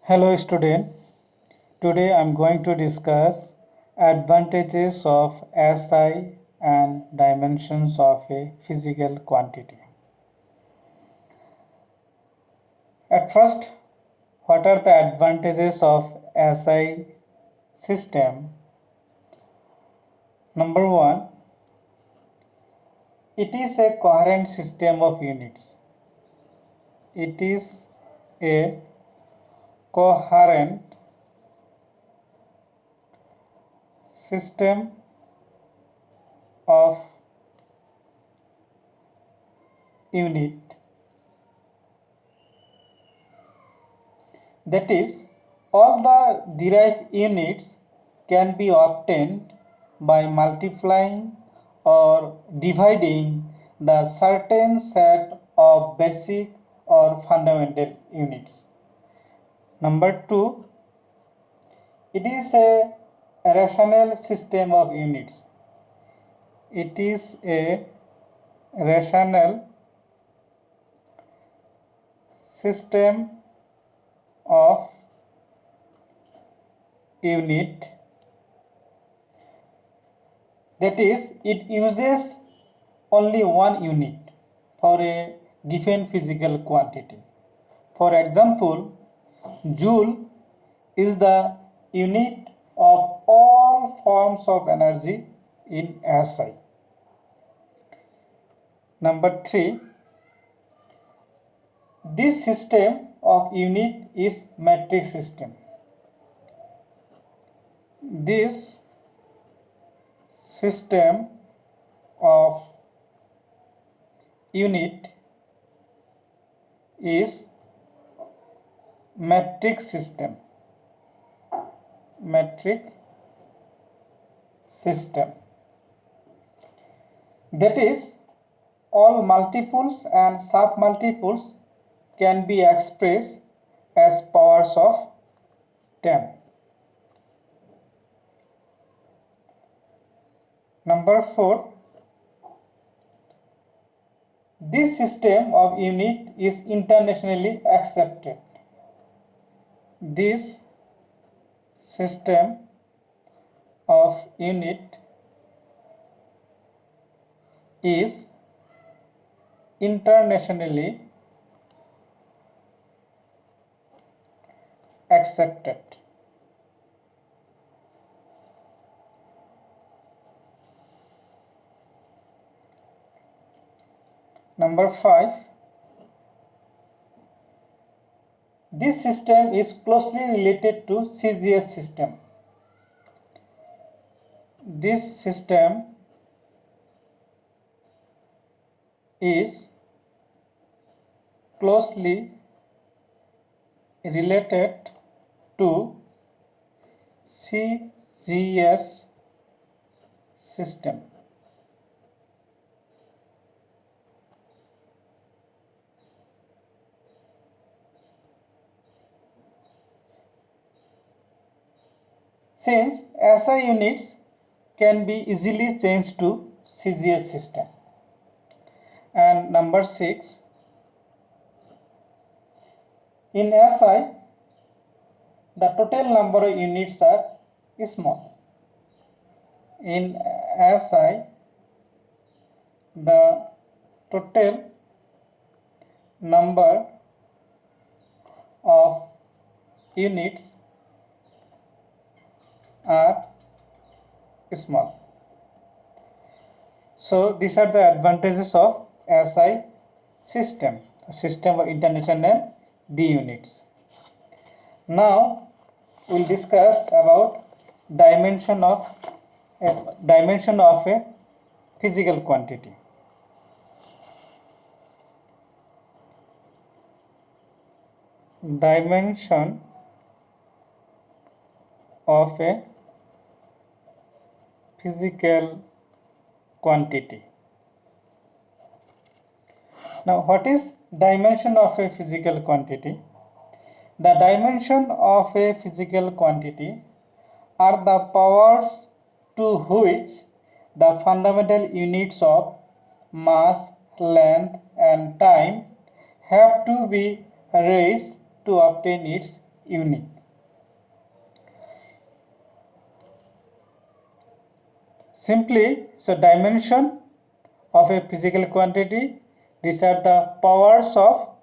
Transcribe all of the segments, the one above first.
Hello student, today I am going to discuss advantages of SI and dimensions of a physical quantity. At first, what are the advantages of SI system? Number one, it is a coherent system of units. It is a coherent system of unit, that is, all the derived units can be obtained by multiplying or dividing the certain set of basic or fundamental units. Number two, it is a rational system of units. It is a rational system of unit, that is, it uses only one unit for a given physical quantity. For example, joule is the unit of all forms of energy in SI. Number 3, this system of unit is metric system. This system of unit is metric system. Metric system. That is, all multiples and submultiples can be expressed as powers of 10. Number 4, this system of unit is internationally accepted. This system of unit is internationally accepted. Number 5, this system is closely related to CGS system. This system is closely related to CGS system. Since SI units can be easily changed to CGS system. And number 6, in SI, the total number of units are small. In SI, the total number of units are small. So these are the advantages of SI system, system of international D units. Now we'll discuss about dimension of a physical quantity. Dimension of a physical quantity. Now, what is dimension of a physical quantity? The dimension of a physical quantity are the powers to which the fundamental units of mass, length, and time have to be raised to obtain its unit. Simply, so dimension of a physical quantity, these are the powers of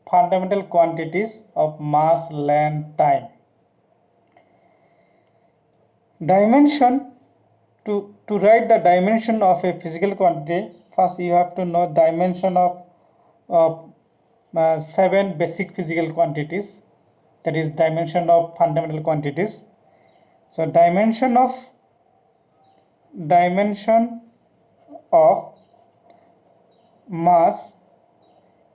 fundamental quantities of mass, length, time. Dimension, to write the dimension of a physical quantity, first you have to know dimension of 7 basic physical quantities, that is dimension of fundamental quantities. So dimension of mass,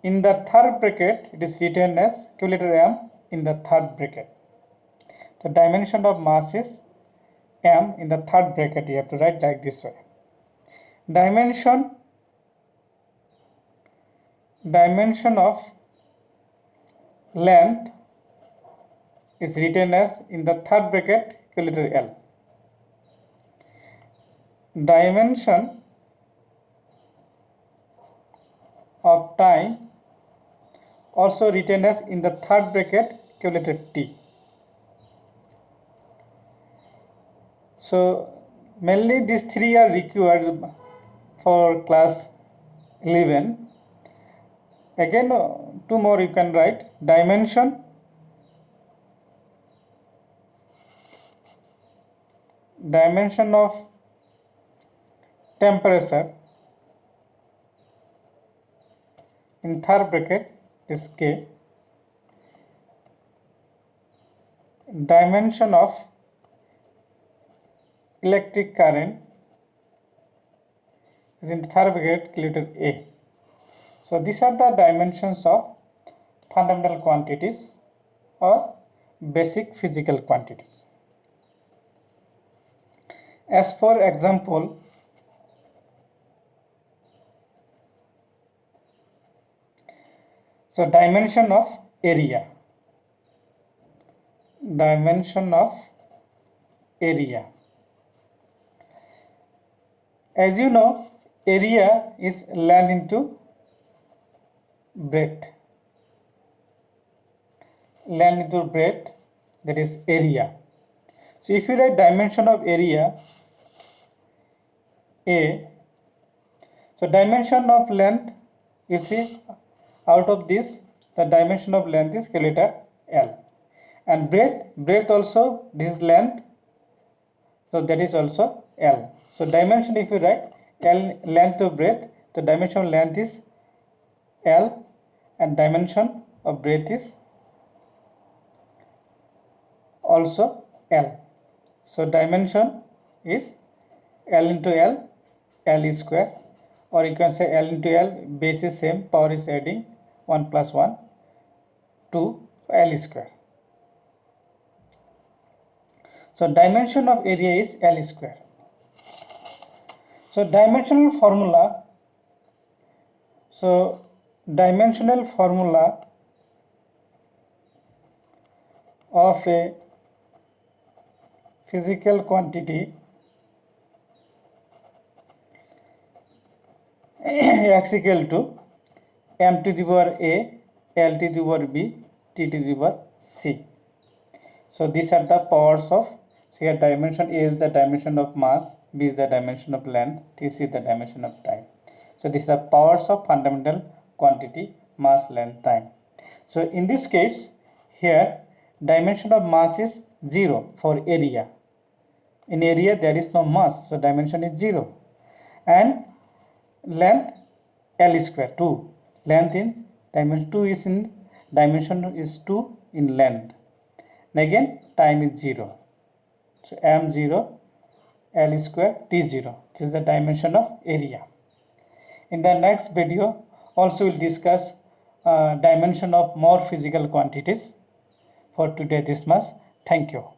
in the third bracket it is written as capital M in the third bracket. The dimension of mass is M in the third bracket, you have to write like this way. Dimension of length is written as in the third bracket capital L. Dimension of time also written as in the third bracket capital T. So mainly these three are required for class 11. Again, two more you can write. Dimension of temperature in third bracket is K. Dimension of electric current is in the third bracket letter A. So these are the dimensions of fundamental quantities or basic physical quantities. As for example, so dimension of area. As you know, area is length into breadth. That is area. So if you write dimension of area A, so dimension of length, you see out of this the dimension of length is letter L, and breadth also, this length, so that is also L. So dimension, if you write L, length of breadth, the dimension of length is L and dimension of breadth is also L. So dimension is L into L, L is square, or you can say L into L, base is same, power is adding 1 plus 1, 2, L is square. So dimension of area is L square. So dimensional formula of a physical quantity x equal to m to the power a, L to the power b, t to the power c. So these are the powers of, so here dimension A is the dimension of mass, B is the dimension of length, T is the dimension of time. So these are the powers of fundamental quantity, mass, length, time. So in this case, here dimension of mass is 0 for area. In area there is no mass, so dimension is 0. And length L square, 2. Length in dimension 2 is in dimension is 2 in length. And again time is 0. So m 0, L square, T 0. This is the dimension of area. In the next video also we'll discuss dimension of more physical quantities. For today this much. Thank you.